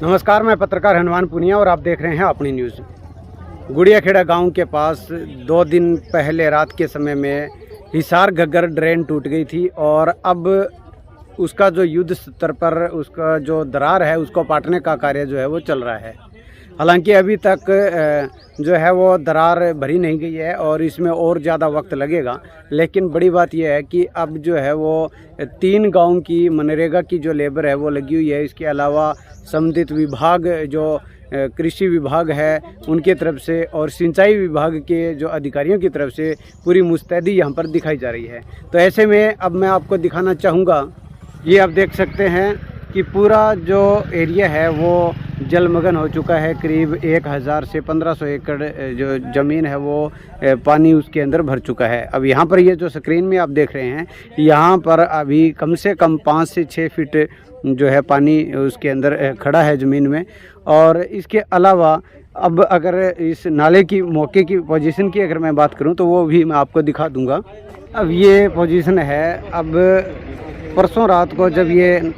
नमस्कार, मैं पत्रकार हनुमान पुनिया और आप देख रहे हैं अपनी न्यूज़। गुड़ियाखेड़ा गांव के पास 2 दिन पहले रात के समय में हिसार घग्गर ड्रेन टूट गई थी और अब उसका जो युद्ध स्तर पर उसका जो दरार है उसको पाटने का कार्य जो है वो चल रहा है। हालांकि अभी तक जो है वो दरार भरी नहीं गई है और इसमें और ज़्यादा वक्त लगेगा। लेकिन बड़ी बात यह है कि अब जो है वो 3 गांव की मनरेगा की जो लेबर है वो लगी हुई है। इसके अलावा संबंधित विभाग जो कृषि विभाग है उनके तरफ से और सिंचाई विभाग के जो अधिकारियों की तरफ से पूरी मुस्तैदी यहाँ पर दिखाई जा रही है। तो ऐसे में अब मैं आपको दिखाना चाहूँगा, ये आप देख सकते हैं कि पूरा जो एरिया है वो जलमग्न हो चुका है। करीब 1000 से 1500 एकड़ जो ज़मीन है वो पानी उसके अंदर भर चुका है। अब यहाँ पर ये जो स्क्रीन में आप देख रहे हैं, यहाँ पर अभी कम से कम 5 से 6 फीट जो है पानी उसके अंदर खड़ा है ज़मीन में। और इसके अलावा अब अगर इस नाले की मौके की पोजीशन की अगर मैं बात करूं तो वो भी मैं आपको दिखा दूंगा। अब ये पोजीशन है। अब परसों रात को जब ये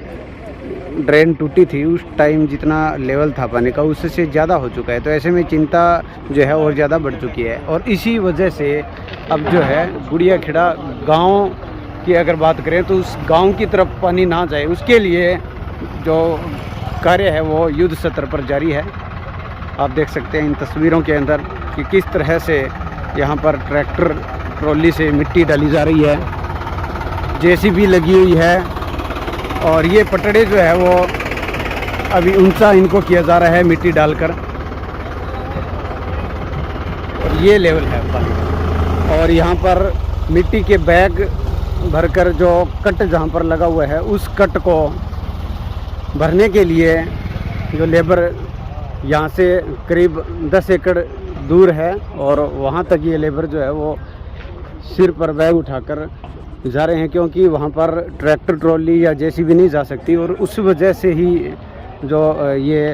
ड्रेन टूटी थी उस टाइम जितना लेवल था पानी का उससे ज़्यादा हो चुका है। तो ऐसे में चिंता जो है और ज़्यादा बढ़ चुकी है और इसी वजह से अब जो है गुड़ियाखेड़ा गांव की अगर बात करें तो उस गांव की तरफ पानी ना जाए उसके लिए जो कार्य है वो युद्ध स्तर पर जारी है। आप देख सकते हैं इन तस्वीरों के अंदर कि किस तरह से यहाँ पर ट्रैक्टर ट्रॉली से मिट्टी डाली जा रही है, जेसीबी लगी हुई है और ये पटड़े जो है वो अभी ऊंचा इनको किया जा रहा है मिट्टी डालकर। और ये लेवल है पानी और यहाँ पर मिट्टी के बैग भरकर जो कट जहाँ पर लगा हुआ है उस कट को भरने के लिए जो लेबर यहाँ से करीब 10 एकड़ दूर है और वहाँ तक ये लेबर जो है वो सिर पर बैग उठाकर जा रहे हैं, क्योंकि वहाँ पर ट्रैक्टर ट्रॉली या जेसीबी नहीं जा सकती और उस वजह से ही जो ये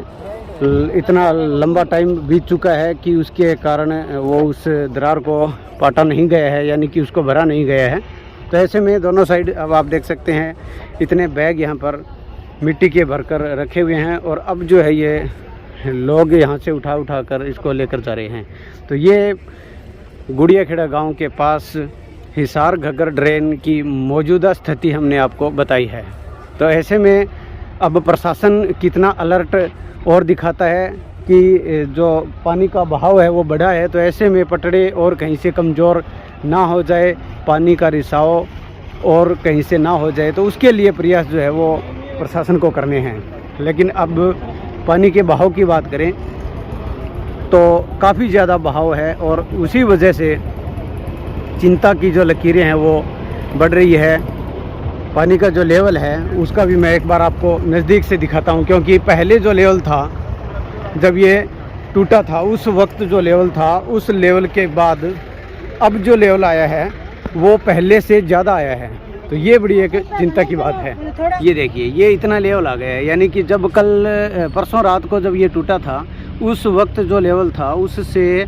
इतना लंबा टाइम बीत चुका है कि उसके कारण वो उस दरार को पाटा नहीं गया है, यानी कि उसको भरा नहीं गया है। तो ऐसे में दोनों साइड अब आप देख सकते हैं इतने बैग यहाँ पर मिट्टी के भरकर रखे हुए हैं और अब जो है ये लोग यहाँ से उठा कर इसको लेकर जा रहे हैं। तो ये गुड़ियाखेड़ा गांव के पास हिसार घग्गर ड्रेन की मौजूदा स्थिति हमने आपको बताई है। तो ऐसे में अब प्रशासन कितना अलर्ट और दिखाता है कि जो पानी का बहाव है वो बढ़ा है। तो ऐसे में पटड़े और कहीं से कमज़ोर ना हो जाए, पानी का रिसाव और कहीं से ना हो जाए, तो उसके लिए प्रयास जो है वो प्रशासन को करने हैं। लेकिन अब पानी के बहाव की बात करें तो काफ़ी ज़्यादा बहाव है और उसी वजह से चिंता की जो लकीरें हैं वो बढ़ रही है। पानी का जो लेवल है उसका भी मैं एक बार आपको नज़दीक से दिखाता हूं, क्योंकि पहले जो लेवल था जब ये टूटा था उस वक्त जो लेवल था उस लेवल के बाद अब जो लेवल आया है वो पहले से ज़्यादा आया है। तो ये बड़ी एक चिंता की बात है। ये देखिए ये इतना लेवल आ गया है, यानी कि जब कल परसों रात को जब ये टूटा था उस वक्त जो लेवल था उससे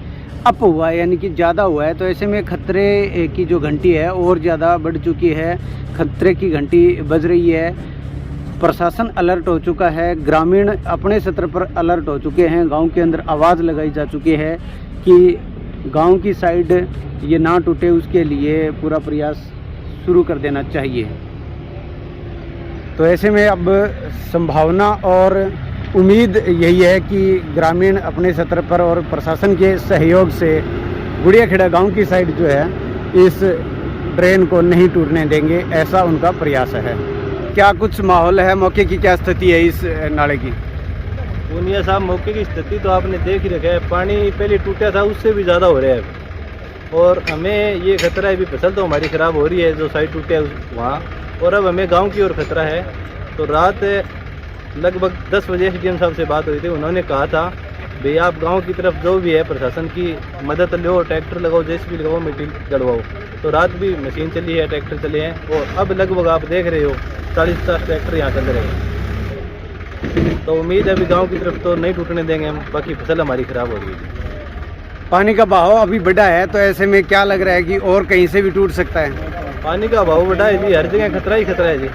अप हुआ है, यानी कि ज़्यादा हुआ है। तो ऐसे में खतरे की जो घंटी है और ज़्यादा बढ़ चुकी है, खतरे की घंटी बज रही है। प्रशासन अलर्ट हो चुका है, ग्रामीण अपने स्तर पर अलर्ट हो चुके हैं, गांव के अंदर आवाज़ लगाई जा चुकी है कि गांव की साइड ये ना टूटे उसके लिए पूरा प्रयास शुरू कर देना चाहिए। तो ऐसे में अब संभावना और उम्मीद यही है कि ग्रामीण अपने स्तर पर और प्रशासन के सहयोग से गुड़ियाखेड़ा गांव की साइड जो है इस ड्रेन को नहीं टूटने देंगे, ऐसा उनका प्रयास है। क्या कुछ माहौल है, मौके की क्या स्थिति है इस नाले की? पुनिया साहब, मौके की स्थिति तो आपने देख ही रखा है। पानी पहले टूटा था उससे भी ज़्यादा हो रहा है और हमें ये खतरा है, अभी फसल तो हमारी ख़राब हो रही है जो साइड टूटे है वहाँ, और अब हमें गांव की ओर खतरा है। तो रात लगभग 10 बजे एसडीएम साहब से बात हुई थी, उन्होंने कहा था भाई आप गांव की तरफ जो भी है प्रशासन की मदद लो, ट्रैक्टर लगाओ, जेसीबी लगाओ, मिट्टी गड़वाओ। तो रात भी मशीन चली है, ट्रैक्टर चले हैं और अब लगभग आप देख रहे हो 40-50 ट्रैक्टर यहाँ चल रहे हैं। तो उम्मीद है अभी गाँव की तरफ तो नहीं टूटने देंगे हम, बाकी फसल हमारी ख़राब हो रही है। पानी का बहाव अभी बढ़ा है, तो ऐसे में क्या लग रहा है कि और कहीं से भी टूट सकता है? पानी का बहाव बढ़ा है जी, हर जगह खतरा ही खतरा है जी।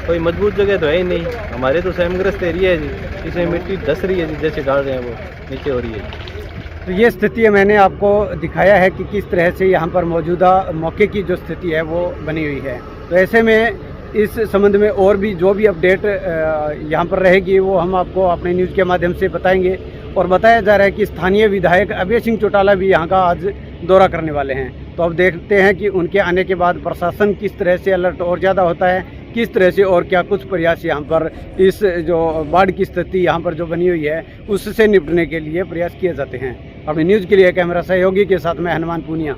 कोई मजबूत जगह तो है ही नहीं। हमारे तो स्वयंग्रस्त एरिया है जी, इसमें मिट्टी धस रही है जी, जैसे डाल रहे हैं वो नीचे हो रही है। तो ये स्थिति मैंने आपको दिखाया है कि किस तरह से यहाँ पर मौजूदा मौके की जो स्थिति है वो बनी हुई है। तो ऐसे में इस संबंध में और भी जो भी अपडेट यहाँ पर रहेगी वो हम आपको अपने न्यूज़ के माध्यम से बताएंगे। और बताया जा रहा है कि स्थानीय विधायक अभय सिंह चौटाला भी यहाँ का आज दौरा करने वाले हैं। तो अब देखते हैं कि उनके आने के बाद प्रशासन किस तरह से अलर्ट और ज़्यादा होता है, किस तरह से और क्या कुछ प्रयास यहाँ पर इस जो बाढ़ की स्थिति यहाँ पर जो बनी हुई है उससे निपटने के लिए प्रयास किए जाते हैं। अपनी न्यूज़ के लिए कैमरा सहयोगी के साथ मैं हनुमान पूनिया।